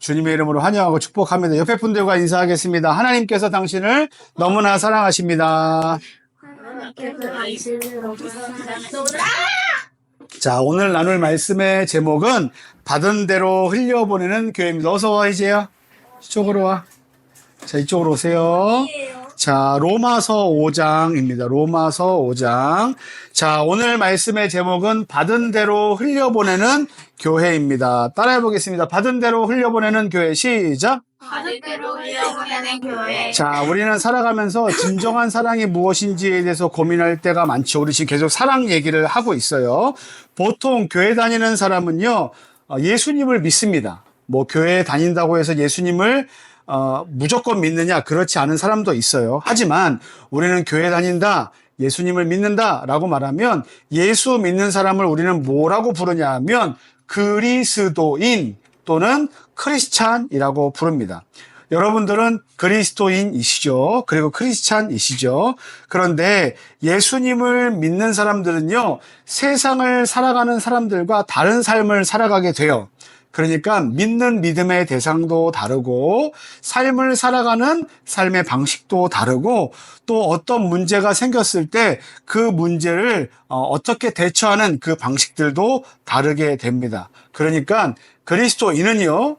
주님의 이름으로 환영하고 축복합니다. 옆에 분들과 인사하겠습니다. 하나님께서 당신을 너무나 사랑하십니다. 자, 오늘 나눌 말씀의 제목은 받은 대로 흘려보내는 교회입니다. 어서 와, 이제야. 이쪽으로 와. 자, 이쪽으로 오세요. 자, 로마서 5장입니다. 로마서 5장. 자, 오늘 말씀의 제목은 받은 대로 흘려보내는 교회입니다. 따라해 보겠습니다. 받은 대로 흘려보내는 교회. 시작. 받은 대로 흘려보내는 교회. 자, 우리는 살아가면서 진정한 사랑이 무엇인지에 대해서 고민할 때가 많죠. 우리 지금 계속 사랑 얘기를 하고 있어요. 보통 교회 다니는 사람은요, 예수님을 믿습니다. 뭐 교회에 다닌다고 해서 예수님을 무조건 믿느냐? 그렇지 않은 사람도 있어요. 하지만 우리는 교회 다닌다, 예수님을 믿는다 라고 말하면 예수 믿는 사람을 우리는 뭐라고 부르냐 하면 그리스도인 또는 크리스찬이라고 부릅니다. 여러분들은 그리스도인이시죠. 그리고 크리스찬이시죠. 그런데 예수님을 믿는 사람들은요, 세상을 살아가는 사람들과 다른 삶을 살아가게 돼요. 그러니까 믿는 믿음의 대상도 다르고 삶을 살아가는 삶의 방식도 다르고 또 어떤 문제가 생겼을 때 그 문제를 어떻게 대처하는 그 방식들도 다르게 됩니다. 그러니까 그리스도인은요,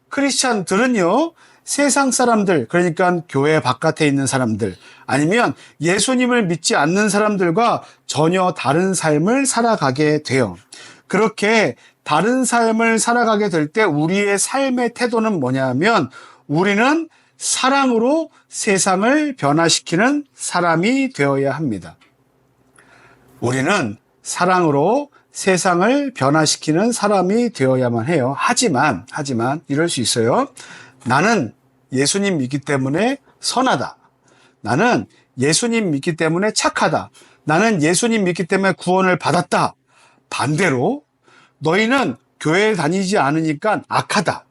크리스찬들은요, 세상 사람들, 그러니까 교회 바깥에 있는 사람들, 아니면 예수님을 믿지 않는 사람들과 전혀 다른 삶을 살아가게 돼요. 그렇게 다른 삶을 살아가게 될 때 우리의 삶의 태도는 뭐냐면 우리는 사랑으로 세상을 변화시키는 사람이 되어야 합니다. 우리는 사랑으로 세상을 변화시키는 사람이 되어야만 해요. 하지만 이럴 수 있어요. 나는 예수님 믿기 때문에 선하다. 나는 예수님 믿기 때문에 착하다. 나는 예수님 믿기 때문에 구원을 받았다. 반대로 너희는 교회에 다니지 않으니까 악하다.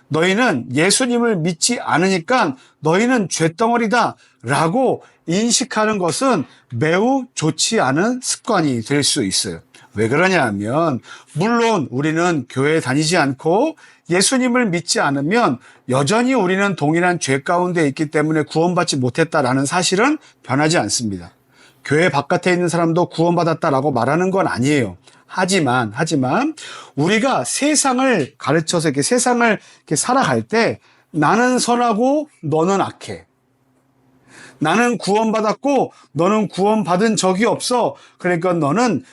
너희는 예수님을 믿지 않으니까 너희는 쇳덩어리다 라고 인식하는 것은 매우 좋지 않은 습관이 될 수 있어요. 왜 그러냐 하면 물론 우리는 교회에 다니지 않고 예수님을 믿지 않으면 여전히 우리는 동일한 죄 가운데 있기 때문에 구원받지 못했다라는 사실은 변하지 않습니다. 교회 바깥에 있는 사람도 구원받았다라고 말하는 건 아니에요. 하지만 우리가 세상을 가르쳐서 이렇게 세상을 이렇게 살아갈 때 나는 선하고 너는 악해. 나는 구원받았고 너는 구원받은 적이 없어. 그러니까 너는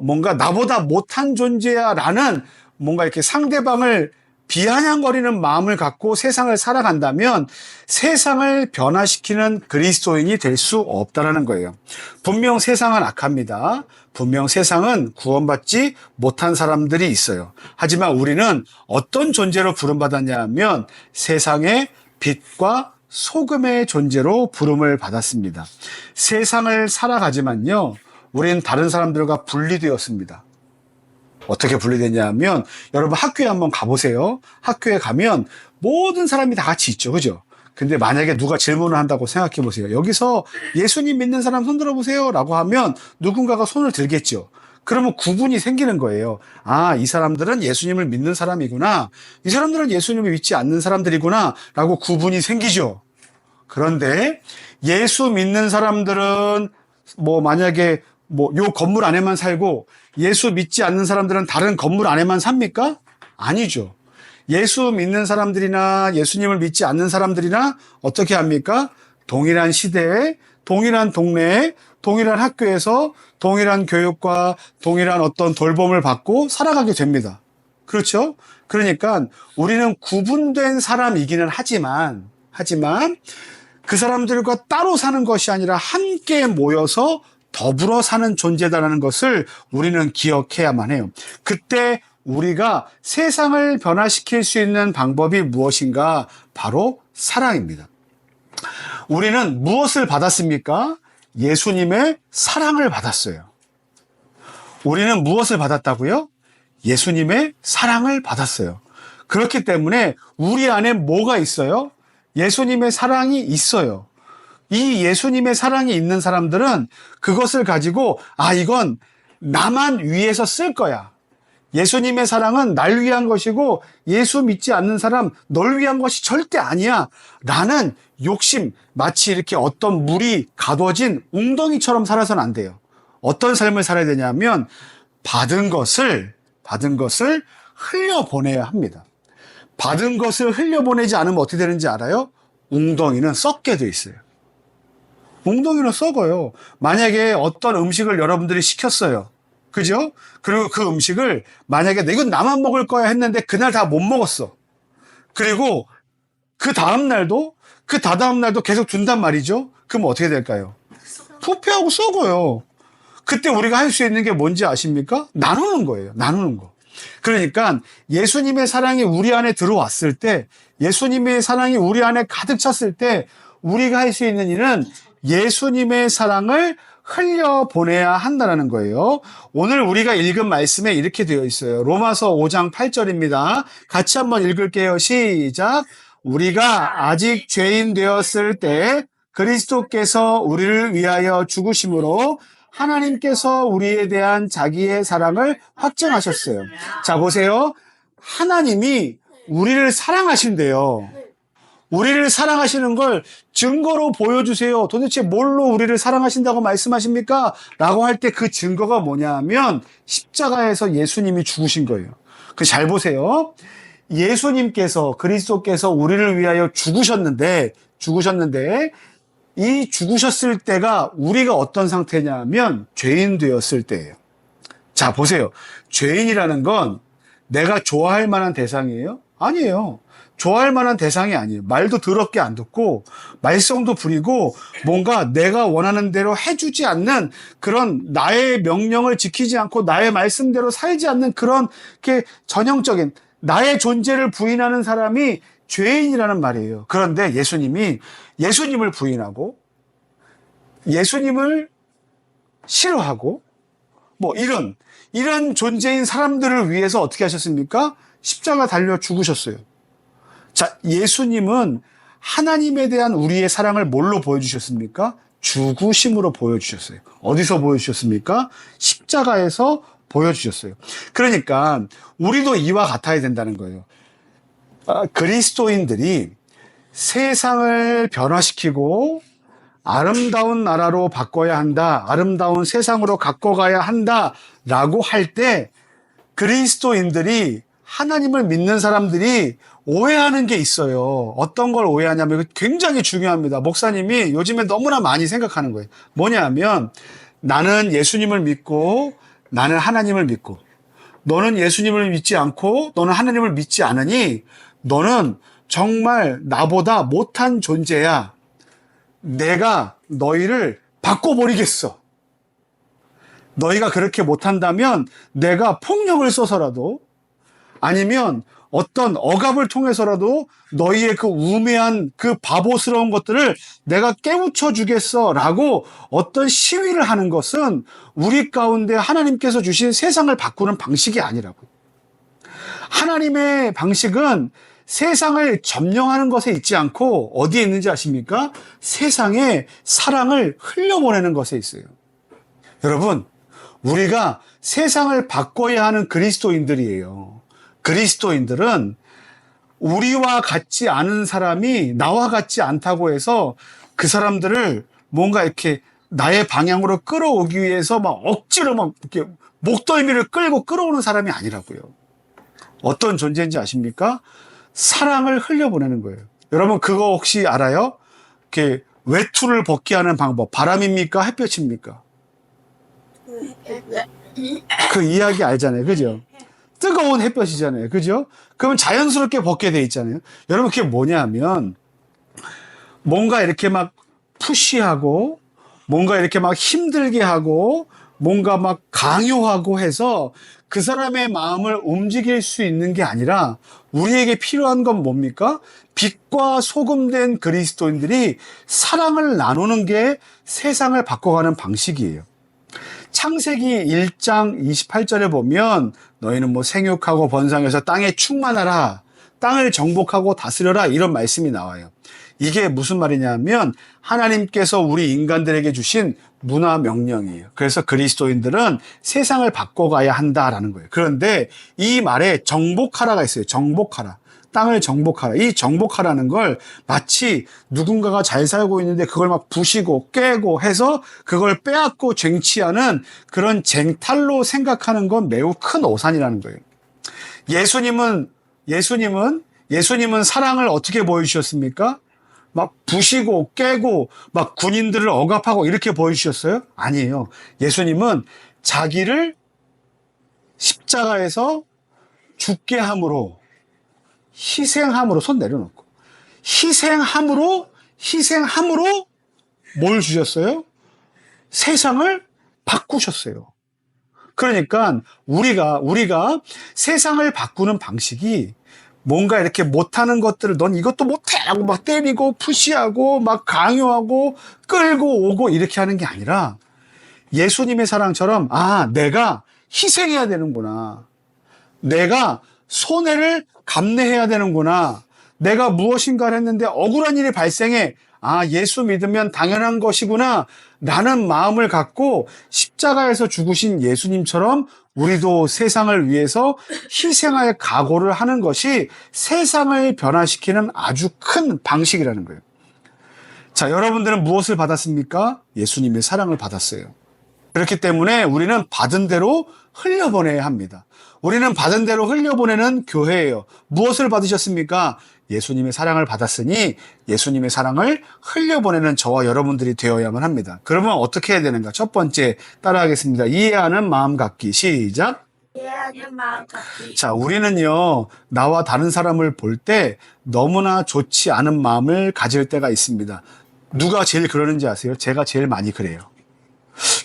뭔가 나보다 못한 존재야 라는 뭔가 이렇게 상대방을 비아냥거리는 마음을 갖고 세상을 살아간다면 세상을 변화시키는 그리스도인이 될 수 없다는 거예요. 분명 세상은 악합니다. 분명 세상은 구원받지 못한 사람들이 있어요. 하지만 우리는 어떤 존재로 부름받았냐 하면 세상의 빛과 소금의 존재로 부름을 받았습니다. 세상을 살아가지만요, 우리는 다른 사람들과 분리되었습니다. 어떻게 분리됐냐 하면 여러분 학교에 한번 가보세요. 학교에 가면 모든 사람이 다 같이 있죠. 그죠? 근데 만약에 누가 질문을 한다고 생각해 보세요. 여기서 예수님 믿는 사람 손 들어보세요 라고 하면 누군가가 손을 들겠죠. 그러면 구분이 생기는 거예요. 아, 이 사람들은 예수님을 믿는 사람이구나. 이 사람들은 예수님을 믿지 않는 사람들이구나 라고 구분이 생기죠. 그런데 예수 믿는 사람들은 만약에 요 건물 안에만 살고 예수 믿지 않는 사람들은 다른 건물 안에만 삽니까? 아니죠. 예수 믿는 사람들이나 예수님을 믿지 않는 사람들이나 어떻게 합니까? 동일한 시대에, 동일한 동네에, 동일한 학교에서 동일한 교육과 동일한 어떤 돌봄을 받고 살아가게 됩니다. 그렇죠? 그러니까 우리는 구분된 사람이기는 하지만 그 사람들과 따로 사는 것이 아니라 함께 모여서 더불어 사는 존재다라는 것을 우리는 기억해야만 해요. 그때 우리가 세상을 변화시킬 수 있는 방법이 무엇인가? 바로 사랑입니다. 우리는 무엇을 받았습니까? 예수님의 사랑을 받았어요. 우리는 무엇을 받았다고요? 예수님의 사랑을 받았어요. 그렇기 때문에 우리 안에 뭐가 있어요? 예수님의 사랑이 있어요. 이 예수님의 사랑이 있는 사람들은 그것을 가지고 이건 나만 위해서 쓸 거야. 예수님의 사랑은 날 위한 것이고 예수 믿지 않는 사람 널 위한 것이 절대 아니야 라는 욕심, 마치 이렇게 어떤 물이 가둬진 웅덩이처럼 살아서는 안 돼요. 어떤 삶을 살아야 되냐면 받은 것을 흘려보내야 합니다. 받은 것을 흘려보내지 않으면 어떻게 되는지 알아요? 웅덩이는 썩게 돼 있어요. 웅덩이는 썩어요. 만약에 어떤 음식을 여러분들이 시켰어요. 그죠? 그리고 그 음식을 만약에 이건 나만 먹을 거야 했는데 그날 다 못 먹었어. 그리고 그 다음 날도 그 다다음 날도 계속 둔단 말이죠. 그럼 어떻게 될까요? 부패하고 썩어요. 그때 우리가 할 수 있는 게 뭔지 아십니까? 나누는 거예요. 나누는 거. 그러니까 예수님의 사랑이 우리 안에 들어왔을 때, 예수님의 사랑이 우리 안에 가득 찼을 때 우리가 할 수 있는 일은 예수님의 사랑을 흘려보내야 한다는 거예요. 오늘 우리가 읽은 말씀에 이렇게 되어 있어요. 로마서 5장 8절입니다. 같이 한번 읽을게요. 시작. 우리가 아직 죄인 되었을 때 그리스도께서 우리를 위하여 죽으심으로 하나님께서 우리에 대한 자기의 사랑을 확증하셨어요. 자, 보세요. 하나님이 우리를 사랑하신대요. 우리를 사랑하시는 걸 증거로 보여주세요. 도대체 뭘로 우리를 사랑하신다고 말씀하십니까? 라고 할 때 그 증거가 뭐냐 하면 십자가에서 예수님이 죽으신 거예요. 그 잘 보세요. 예수님께서, 그리스도께서 우리를 위하여 죽으셨는데 이 죽으셨을 때가 우리가 어떤 상태냐면 죄인 되었을 때예요. 자, 보세요. 죄인이라는 건 내가 좋아할 만한 대상이에요? 아니에요. 좋아할 만한 대상이 아니에요. 말도 더럽게 안 듣고 말썽도 부리고 뭔가 내가 원하는 대로 해주지 않는 그런 나의 명령을 지키지 않고 나의 말씀대로 살지 않는 그런 게 전형적인 나의 존재를 부인하는 사람이 죄인이라는 말이에요. 그런데 예수님이 예수님을 부인하고 예수님을 싫어하고 뭐 이런 존재인 사람들을 위해서 어떻게 하셨습니까? 십자가 달려 죽으셨어요. 자, 예수님은 하나님에 대한 우리의 사랑을 뭘로 보여주셨습니까? 죽으심으로 보여주셨어요. 어디서 보여주셨습니까? 십자가에서 보여주셨어요. 그러니까 우리도 이와 같아야 된다는 거예요. 그리스도인들이 세상을 변화시키고 아름다운 나라로 바꿔야 한다, 아름다운 세상으로 갖고 가야 한다라고 할 때 그리스도인들이 하나님을 믿는 사람들이 오해하는 게 있어요. 어떤 걸 오해하냐면 이거 굉장히 중요합니다. 목사님이 요즘에 너무나 많이 생각하는 거예요. 뭐냐면 나는 예수님을 믿고 나는 하나님을 믿고 너는 예수님을 믿지 않고 너는 하나님을 믿지 않으니 너는 정말 나보다 못한 존재야. 내가 너희를 바꿔버리겠어. 너희가 그렇게 못한다면 내가 폭력을 써서라도 아니면 어떤 억압을 통해서라도 너희의 그 우매한 그 바보스러운 것들을 내가 깨우쳐 주겠어 라고 어떤 시위를 하는 것은 우리 가운데 하나님께서 주신 세상을 바꾸는 방식이 아니라고. 하나님의 방식은 세상을 점령하는 것에 있지 않고 어디에 있는지 아십니까? 세상에 사랑을 흘려보내는 것에 있어요. 여러분, 우리가 세상을 바꿔야 하는 그리스도인들이에요. 그리스도인들은 우리와 같지 않은 사람이 나와 같지 않다고 해서 그 사람들을 뭔가 이렇게 나의 방향으로 끌어오기 위해서 막 억지로 막 이렇게 목덜미를 끌고 끌어오는 사람이 아니라고요. 어떤 존재인지 아십니까? 사랑을 흘려보내는 거예요. 여러분 그거 혹시 알아요? 이렇게 외투를 벗게 하는 방법, 바람입니까? 햇볕입니까? 그 이야기 알잖아요. 그죠? 뜨거운 햇볕이잖아요. 그죠? 그러면 자연스럽게 벗게 돼 있잖아요. 여러분 그게 뭐냐면 뭔가 이렇게 막 푸시하고 뭔가 이렇게 막 힘들게 하고 뭔가 막 강요하고 해서 그 사람의 마음을 움직일 수 있는 게 아니라 우리에게 필요한 건 뭡니까? 빛과 소금된 그리스도인들이 사랑을 나누는 게 세상을 바꿔가는 방식이에요. 창세기 1장 28절에 보면 너희는 뭐 생육하고 번성해서 땅에 충만하라, 땅을 정복하고 다스려라 이런 말씀이 나와요. 이게 무슨 말이냐면 하나님께서 우리 인간들에게 주신 문화 명령이에요. 그래서 그리스도인들은 세상을 바꿔가야 한다라는 거예요. 그런데 이 말에 정복하라가 있어요. 정복하라. 땅을 정복하라. 이 정복하라는 걸 마치 누군가가 잘 살고 있는데 그걸 막 부시고 깨고 해서 그걸 빼앗고 쟁취하는 그런 쟁탈로 생각하는 건 매우 큰 오산이라는 거예요. 예수님은 사랑을 어떻게 보여주셨습니까? 막 부시고 깨고 막 군인들을 억압하고 이렇게 보여주셨어요? 아니에요. 예수님은 자기를 십자가에서 죽게 함으로 희생함으로 손 내려놓고 희생함으로 뭘 주셨어요? 세상을 바꾸셨어요. 그러니까 우리가 세상을 바꾸는 방식이 뭔가 이렇게 못하는 것들을 넌 이것도 못해 라고 막 때리고 푸시하고 막 강요하고 끌고 오고 이렇게 하는 게 아니라 예수님의 사랑처럼 내가 희생해야 되는구나. 내가 손해를 감내해야 되는구나. 내가 무엇인가를 했는데 억울한 일이 발생해. 예수 믿으면 당연한 것이구나. 라는 마음을 갖고 십자가에서 죽으신 예수님처럼 우리도 세상을 위해서 희생할 각오를 하는 것이 세상을 변화시키는 아주 큰 방식이라는 거예요. 자, 여러분들은 무엇을 받았습니까? 예수님의 사랑을 받았어요. 그렇기 때문에 우리는 받은 대로 흘려보내야 합니다. 우리는 받은 대로 흘려보내는 교회예요. 무엇을 받으셨습니까? 예수님의 사랑을 받았으니 예수님의 사랑을 흘려보내는 저와 여러분들이 되어야만 합니다. 그러면 어떻게 해야 되는가? 첫 번째 따라하겠습니다. 이해하는 마음 갖기. 시작. 이해하는 마음 갖기. 자, 우리는요, 나와 다른 사람을 볼 때 너무나 좋지 않은 마음을 가질 때가 있습니다. 누가 제일 그러는지 아세요? 제가 제일 많이 그래요.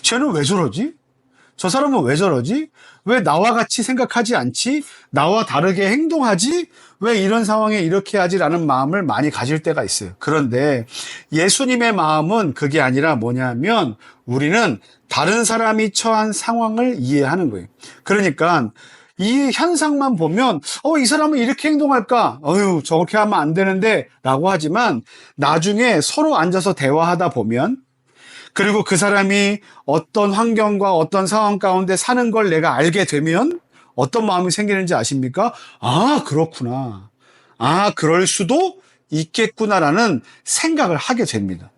쟤는 왜 저러지? 저 사람은 왜 저러지? 왜 나와 같이 생각하지 않지? 나와 다르게 행동하지? 왜 이런 상황에 이렇게 하지라는 마음을 많이 가질 때가 있어요. 그런데 예수님의 마음은 그게 아니라 뭐냐면 우리는 다른 사람이 처한 상황을 이해하는 거예요. 그러니까 이 현상만 보면 이 사람은 이렇게 행동할까? 저렇게 하면 안 되는데 라고 하지만 나중에 서로 앉아서 대화하다 보면 그리고 그 사람이 어떤 환경과 어떤 상황 가운데 사는 걸 내가 알게 되면 어떤 마음이 생기는지 아십니까? 그렇구나. 그럴 수도 있겠구나라는 생각을 하게 됩니다.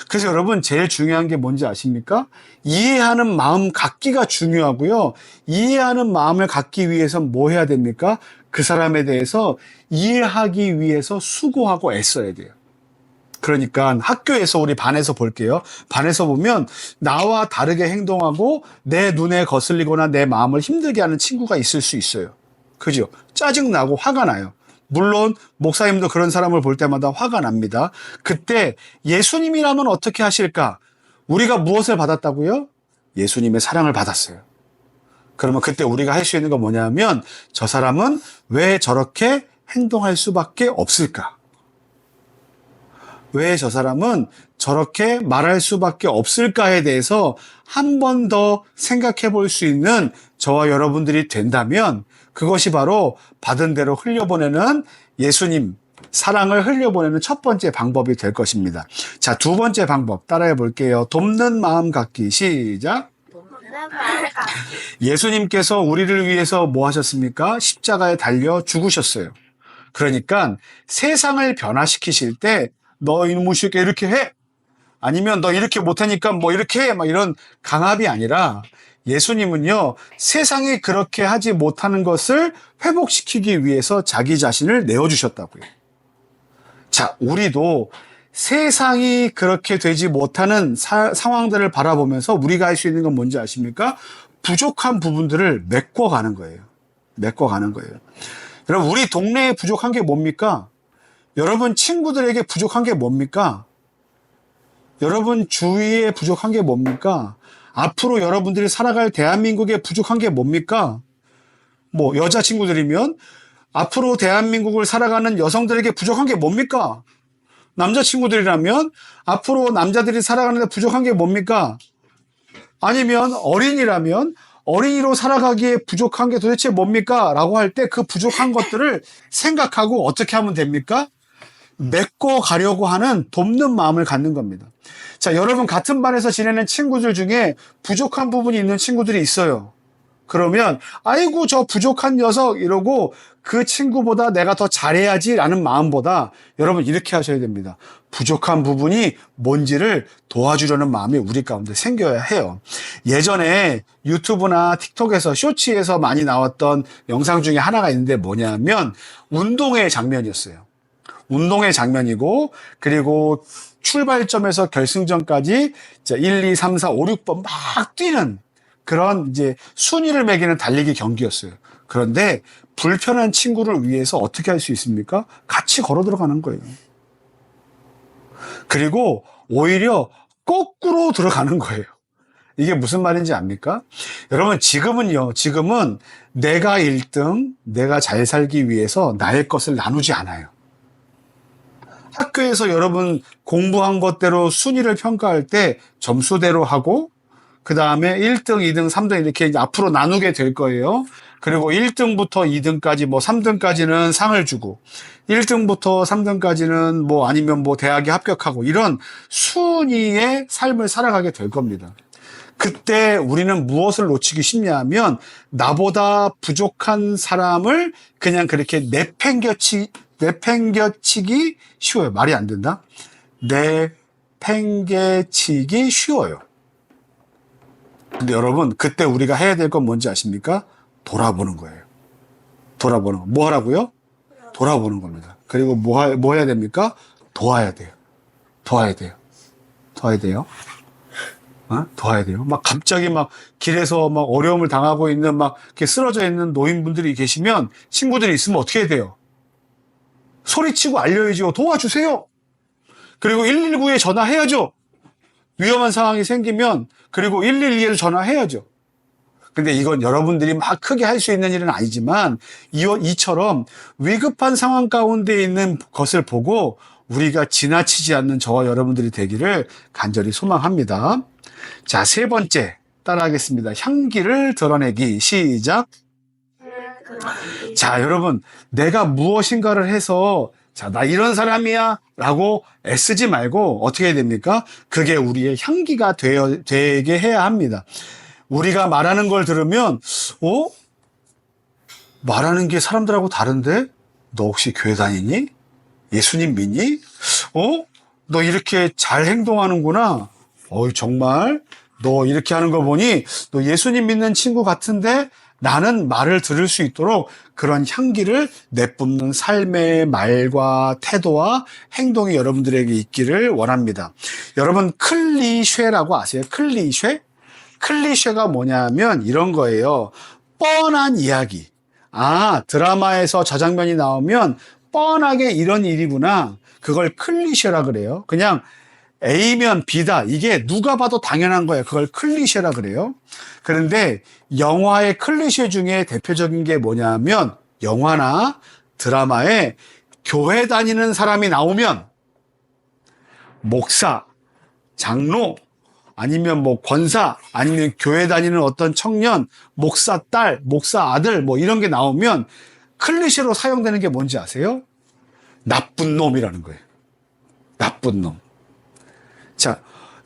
그래서 여러분 제일 중요한 게 뭔지 아십니까? 이해하는 마음 갖기가 중요하고요. 이해하는 마음을 갖기 위해서 뭐 해야 됩니까? 그 사람에 대해서 이해하기 위해서 수고하고 애써야 돼요. 그러니까 학교에서 우리 반에서 볼게요. 반에서 보면 나와 다르게 행동하고 내 눈에 거슬리거나 내 마음을 힘들게 하는 친구가 있을 수 있어요. 그죠? 짜증나고 화가 나요. 물론 목사님도 그런 사람을 볼 때마다 화가 납니다. 그때 예수님이라면 어떻게 하실까? 우리가 무엇을 받았다고요? 예수님의 사랑을 받았어요. 그러면 그때 우리가 할 수 있는 건 뭐냐면 저 사람은 왜 저렇게 행동할 수밖에 없을까? 왜 저 사람은 저렇게 말할 수밖에 없을까에 대해서 한 번 더 생각해 볼 수 있는 저와 여러분들이 된다면 그것이 바로 받은 대로 흘려보내는 예수님 사랑을 흘려보내는 첫 번째 방법이 될 것입니다. 자, 두 번째 방법 따라해 볼게요. 돕는 마음 갖기. 시작. 돕는 마음 갖기. 예수님께서 우리를 위해서 뭐 하셨습니까? 십자가에 달려 죽으셨어요. 그러니까 세상을 변화시키실 때 너 이놈의 새끼 이렇게 해? 아니면 너 이렇게 못하니까 뭐 이렇게 해? 막 이런 강압이 아니라 예수님은요, 세상이 그렇게 하지 못하는 것을 회복시키기 위해서 자기 자신을 내어주셨다고요. 자, 우리도 세상이 그렇게 되지 못하는 상황들을 바라보면서 우리가 할 수 있는 건 뭔지 아십니까? 부족한 부분들을 메꿔가는 거예요. 메꿔가는 거예요. 여러분, 우리 동네에 부족한 게 뭡니까? 여러분 친구들에게 부족한 게 뭡니까? 여러분 주위에 부족한 게 뭡니까? 앞으로 여러분들이 살아갈 대한민국에 부족한 게 뭡니까? 뭐 여자친구들이면 앞으로 대한민국을 살아가는 여성들에게 부족한 게 뭡니까? 남자친구들이라면 앞으로 남자들이 살아가는 데 부족한 게 뭡니까? 아니면 어린이라면 어린이로 살아가기에 부족한 게 도대체 뭡니까? 라고 할 때 그 부족한 것들을 생각하고 어떻게 하면 됩니까? 메꿔 가려고 하는 돕는 마음을 갖는 겁니다. 자, 여러분 같은 반에서 지내는 친구들 중에 부족한 부분이 있는 친구들이 있어요. 그러면 아이고 저 부족한 녀석 이러고 그 친구보다 내가 더 잘해야지라는 마음보다 여러분 이렇게 하셔야 됩니다. 부족한 부분이 뭔지를 도와주려는 마음이 우리 가운데 생겨야 해요. 예전에 유튜브나 틱톡에서 쇼츠에서 많이 나왔던 영상 중에 하나가 있는데 뭐냐면 운동의 장면이었어요. 운동의 장면이고 그리고 출발점에서 결승점까지 1, 2, 3, 4, 5, 6번 막 뛰는 그런 이제 순위를 매기는 달리기 경기였어요. 그런데 불편한 친구를 위해서 어떻게 할 수 있습니까? 같이 걸어 들어가는 거예요. 그리고 오히려 거꾸로 들어가는 거예요. 이게 무슨 말인지 압니까? 여러분 지금은 내가 1등, 내가 잘 살기 위해서 나의 것을 나누지 않아요. 학교에서 여러분 공부한 것대로 순위를 평가할 때 점수대로 하고 그 다음에 1등, 2등, 3등 이렇게 이제 앞으로 나누게 될 거예요. 그리고 1등부터 2등까지 뭐 3등까지는 상을 주고 1등부터 3등까지는 뭐 아니면 뭐 대학에 합격하고 이런 순위의 삶을 살아가게 될 겁니다. 그때 우리는 무엇을 놓치기 쉽냐면 나보다 부족한 사람을 그냥 그렇게 내팽개치기 쉬워요. 말이 안 된다. 내팽개치기 쉬워요. 근데 여러분 그때 우리가 해야 될 건 뭔지 아십니까? 돌아보는 거예요. 돌아보는 거. 뭐 하라고요? 돌아보는 겁니다. 그리고 뭐 해야 됩니까? 도와야 돼요. 도와야 돼요. 도와야 돼요. 도와야 돼요. 막 갑자기 막 길에서 막 어려움을 당하고 있는 막 이렇게 쓰러져 있는 노인분들이 계시면 친구들이 있으면 어떻게 해야 돼요? 소리치고 알려야죠. 도와주세요. 그리고 119에 전화해야죠. 위험한 상황이 생기면 그리고 112에 전화해야죠. 근데 이건 여러분들이 막 크게 할 수 있는 일은 아니지만 이처럼 위급한 상황 가운데 있는 것을 보고 우리가 지나치지 않는 저와 여러분들이 되기를 간절히 소망합니다. 자, 세 번째 따라하겠습니다. 향기를 드러내기. 시작. 자, 여러분 내가 무엇인가를 해서 자, 나 이런 사람이야 라고 애쓰지 말고 어떻게 해야 됩니까? 그게 우리의 향기가 되게 해야 합니다. 우리가 말하는 걸 들으면 말하는 게 사람들하고 다른데? 너 혹시 교회 다니니? 예수님 믿니? 너 이렇게 잘 행동하는구나. 정말 너 이렇게 하는 거 보니 너 예수님 믿는 친구 같은데? 나는 말을 들을 수 있도록 그런 향기를 내뿜는 삶의 말과 태도와 행동이 여러분들에게 있기를 원합니다. 여러분 클리셰라고 아세요? 클리셰? 클리셰가 뭐냐면 이런 거예요. 뻔한 이야기. 드라마에서 저 장면이 나오면 뻔하게 이런 일이구나. 그걸 클리셰라 그래요. 그냥 A면 B다. 이게 누가 봐도 당연한 거예요. 그걸 클리셰라 그래요. 그런데 영화의 클리셰 중에 대표적인 게 뭐냐면 영화나 드라마에 교회 다니는 사람이 나오면 목사, 장로, 아니면 뭐 권사, 아니면 교회 다니는 어떤 청년, 목사 딸, 목사 아들 뭐 이런 게 나오면 클리셰로 사용되는 게 뭔지 아세요? 나쁜 놈이라는 거예요. 나쁜 놈. 자,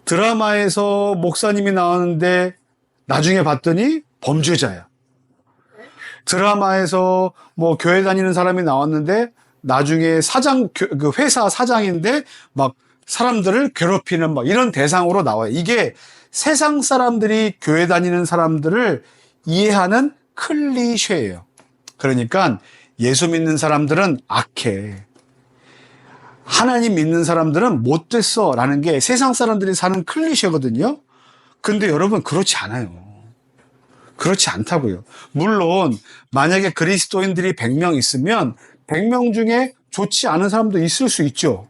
드라마에서 목사님이 나오는데 나중에 봤더니 범죄자야. 드라마에서 뭐 교회 다니는 사람이 나왔는데 나중에 그 회사 사장인데 막 사람들을 괴롭히는 막 이런 대상으로 나와요. 이게 세상 사람들이 교회 다니는 사람들을 이해하는 클리셰예요. 그러니까 예수 믿는 사람들은 악해. 하나님 믿는 사람들은 못됐어 라는 게 세상 사람들이 사는 클리셰거든요. 근데 여러분 그렇지 않아요. 그렇지 않다고요. 물론 만약에 그리스도인들이 100명 있으면 100명 중에 좋지 않은 사람도 있을 수 있죠.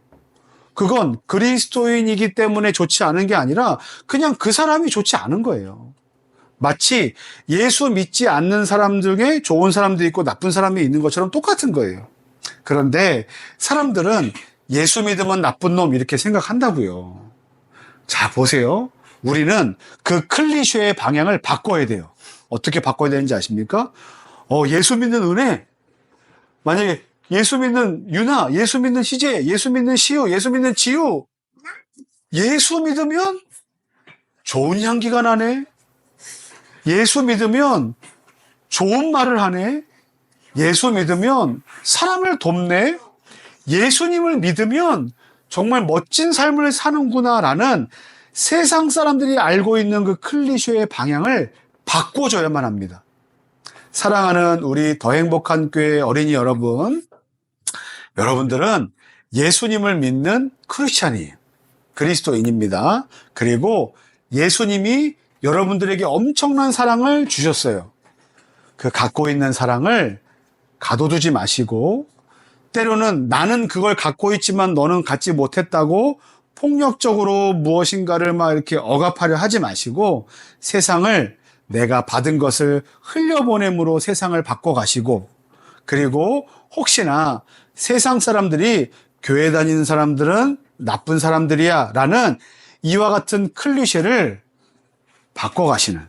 그건 그리스도인이기 때문에 좋지 않은 게 아니라 그냥 그 사람이 좋지 않은 거예요. 마치 예수 믿지 않는 사람 중에 좋은 사람도 있고 나쁜 사람이 있는 것처럼 똑같은 거예요. 그런데 사람들은 예수 믿으면 나쁜 놈 이렇게 생각한다고요. 자, 보세요. 우리는 그 클리셰의 방향을 바꿔야 돼요. 어떻게 바꿔야 되는지 아십니까? 예수 믿는 은혜. 만약에 예수 믿는 유나, 예수 믿는 희재, 예수 믿는 시우, 예수 믿는 지우. 예수 믿으면 좋은 향기가 나네. 예수 믿으면 좋은 말을 하네. 예수 믿으면 사람을 돕네. 예수님을 믿으면 정말 멋진 삶을 사는구나라는 세상 사람들이 알고 있는 그 클리셰의 방향을 바꿔줘야만 합니다. 사랑하는 우리 더 행복한 교회 어린이 여러분, 여러분들은 예수님을 믿는 크리스찬이에요. 그리스도인입니다. 그리고 예수님이 여러분들에게 엄청난 사랑을 주셨어요. 그 갖고 있는 사랑을 가둬두지 마시고, 때로는 나는 그걸 갖고 있지만 너는 갖지 못했다고 폭력적으로 무엇인가를 막 이렇게 억압하려 하지 마시고, 세상을 내가 받은 것을 흘려보냄으로 세상을 바꿔가시고, 그리고 혹시나 세상 사람들이 교회 다니는 사람들은 나쁜 사람들이야 라는 이와 같은 클리셰를 바꿔가시는,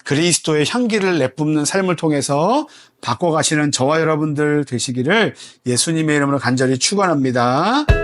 그리스도의 향기를 내뿜는 삶을 통해서 바꿔가시는 저와 여러분들 되시기를 예수님의 이름으로 간절히 축원합니다.